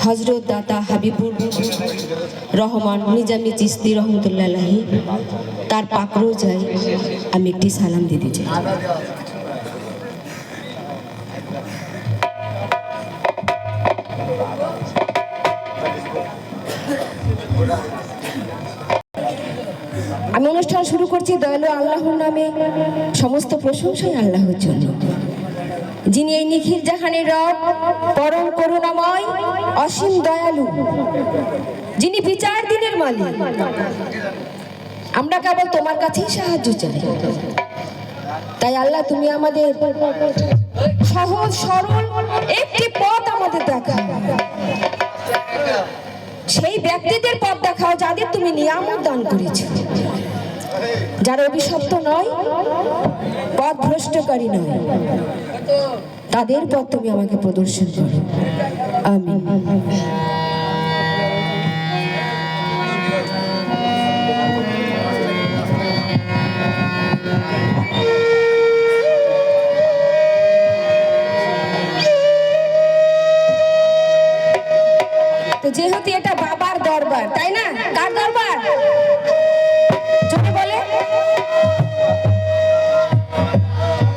হযরত দাতা হাবিবুর রহমান নিজামী চিশতি রহমতুল্লাহ আলাইহি তার পাক রোজায় আমি একটি সালাম দিতে চাই। আমি অনুষ্ঠান শুরু করছি দয়ালু আল্লাহর নামে। সমস্ত প্রশংসাই আল্লাহর জন্য, যিনি এই নিখিল জাহানের রব, পরম করুণাময়, অসীম দয়ালু, যিনি বিচার দিনের মালিক। আমরা কেবল তোমার কাছেই সাহায্য চাই। তাই আল্লাহ, তুমি আমাদের সহজ সরল একটি পথ আমাদের দেখাও। সেই ব্যক্তিদের পথ দেখাও যাদের তুমি নিয়ামত দান করেছো, যারা অভিশপ্ত নয়, পথ ভ্রষ্টকারী নয়, তাদের পথ তুমি আমাকে প্রদর্শন করো। আমিন। তো যেহেতু এটা বাবার দরবার, তাই না? কার দরবার? বলে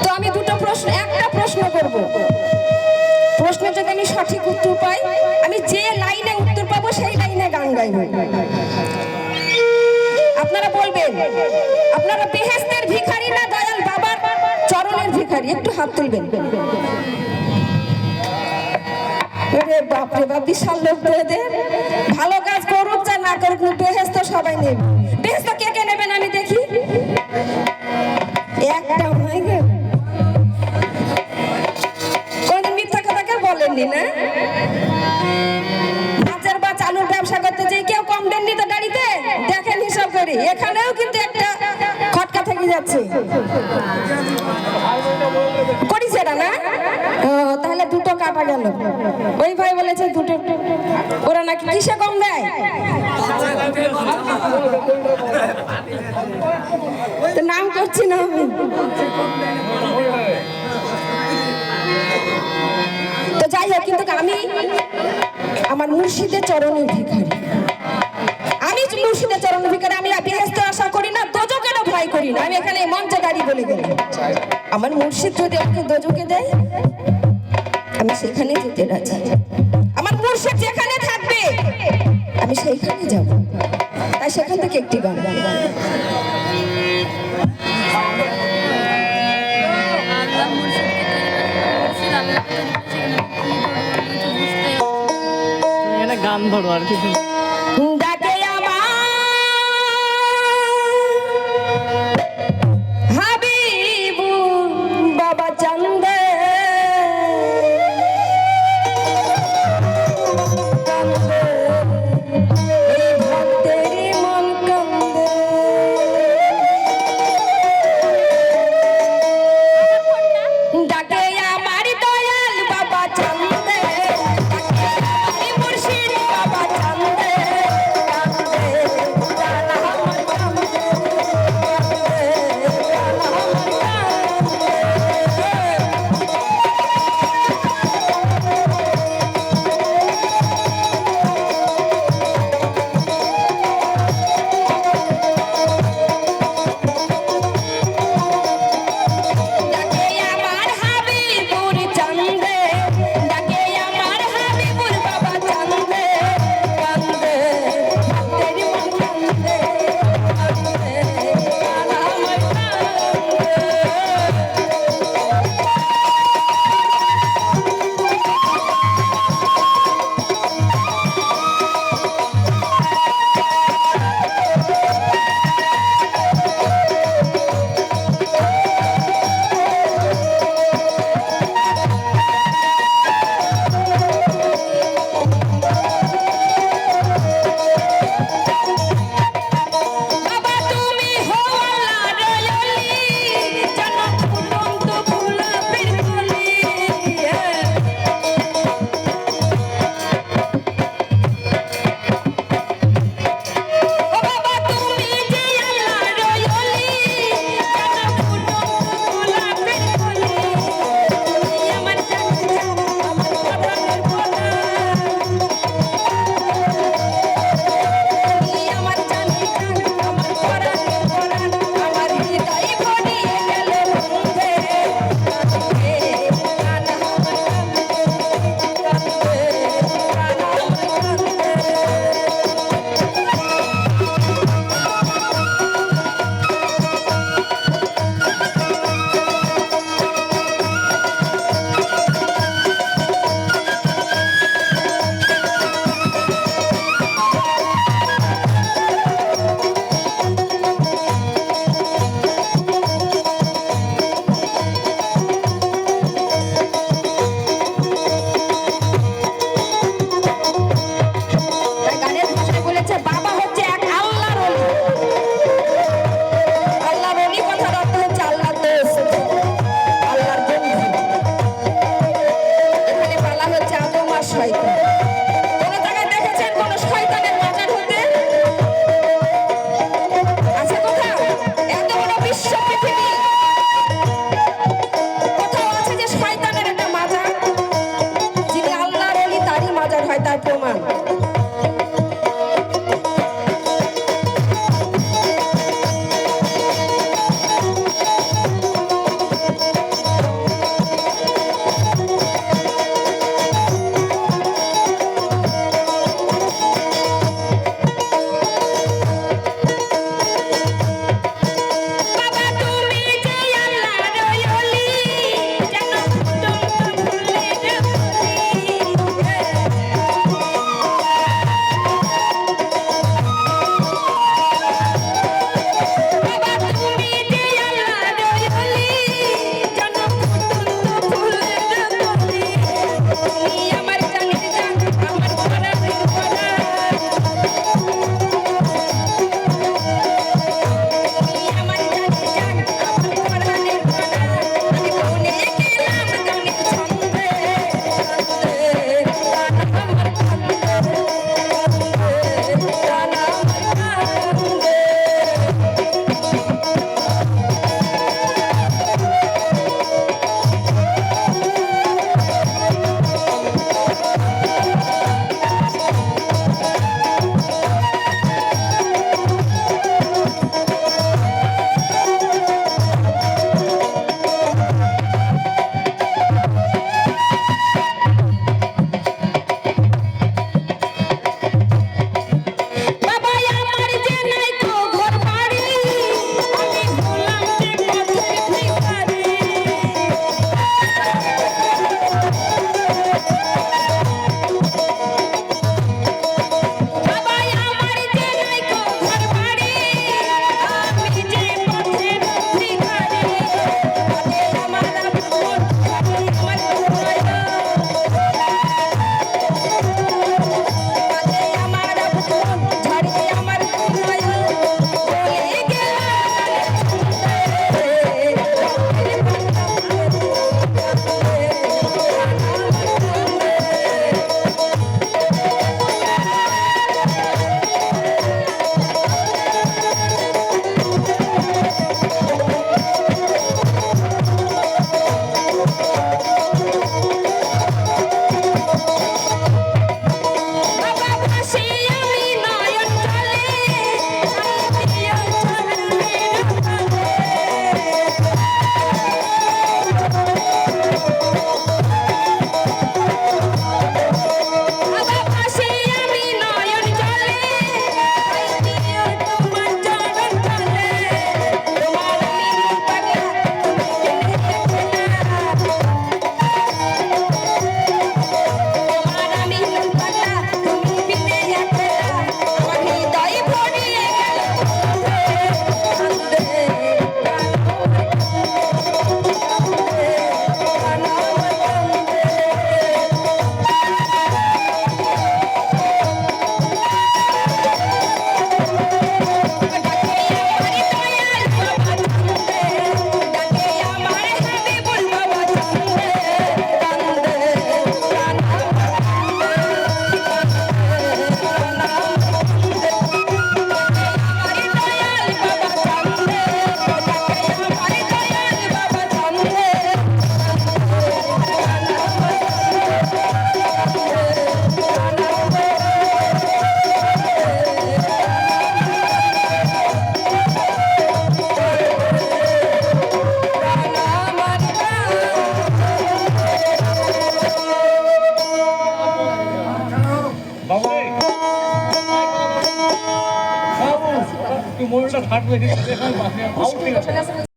তো আমি একটা প্রশ্ন করব। প্রশ্নের যদি আমি সঠিক উত্তর পাই, আমি যে লাইনে উত্তর পাবো সেই লাইনে গান গাইব। আপনারা বলবেন, আপনারা বেহেশতের ভিখারি না দয়াল বাবার চরণের ভিখারি? একটু হাত তুলবেন। বাপরে বাপ, বিশাল লোক। ভালো কাজ করুক যা না করুক, বেহেশত সবাই নেবে। বেহেশত কে কে নেবেন আমি দেখি? একটা হয়ে গেল। কোনদিন মিথ্যা কথা কেউ বলেননি না? মাছের বা চালুর ব্যবসা করতে যে কেউ কম দেননি তো গাড়িতে? দেখেন হিসাব করি, এখানেও কিন্তু একটা খটকা থেকে যাচ্ছে। করিস এটা না? তাহলে দুটো কাটা গেল। ওই ভাই বলেছে দুটো, ওরা নাকি কিসে কম দেয়? নাম করছি না আমি। তো যাই হোক, কিন্তু আমি আমার মুর্শিদের চরণের ভিখারি। আমি মুর্শিদের চরণের ভিখারি। আমি বেহেশত আশা করি না, দোজখেরও ভয় করি না। আমি এখানে মঞ্চে দাঁড়িয়ে বলে গেলাম, আমার মুর্শিদ যদি আমাকে দোজখে দেয়, আমি সেখানে যেতে রাজি। আমার মুর্শিদ যেখানে থাকবে আমি সেইখানে যাব। তাই সেখান থেকে একটি গান গান। গান ধরো আর কিছু। ডাকে আমার হাবিবু বাবা চান্দে, শয়তান। কোন জায়গায় দেখেছেন কোন শয়তানের মাজার হতে? আছে কোথাও? এত বড় বিশ্ব পৃথিবী, কোথাও আছে যে শয়তানের একটা মাজার? যিনি আল্লাহর ওলি তারই মাজার হয়, তার প্রমাণ। বাবা তুমি যে আল্লাহর ওলি, যেন ফুটন্ত ফুলের বাবা তুমি যে আল্লাহর ওলি, যেন ফুটন্ত ফুলের কলি। তুমি আমার জানের জান, আমার পরাণের পরাণ। তুমি আমার জানের জান, আমার পরাণের পরাণ। আমি বনে গেলাম গানের ছন্দে, গান আমার কান্দে, গান আমার কান্দে। বাবা আমার যে নাই তো ঘর বাড়ি, আমি হলাম যে পথের ভিখারি। বাবা আমার যে নাই তো ঘর বাড়ি, আমি যে পথের ভিখারি। কাঁদে আমার আপন, কাঁদে আমার প্রণয়। কাঁদে আমার আপন, ঝরে আমার প্রণয়। বলে বাবা ভাসি আমি নয়ন জলে, শান্তিও চরণের তলে। বাবা ভাসি আমি নয়ন জলে, শান্তিও তোমার চরণ তলে। তোমার আমি পাগলা, তুমি বিনে একলা। তোমার আমি পাগলা, তুমি বিনে একলা। আমার হৃদয় ভরিয়ে গেল কান্দে, গান আমার কান্দে, গান আমার কান্দে। ডাকে আমার দয়াল বাবা কান্দে, ডাকে আমার হাবিবুল বাবা কান্দে, কান্দে, গান আমার কান্দে, গান আমার কান্দে। আমার দয়াল বাবা কান্দে, ডাকে আমার দয়াল বাবা কান্দে, গান আমার বাবু বাবু তুই মোবাইলটা থাকবে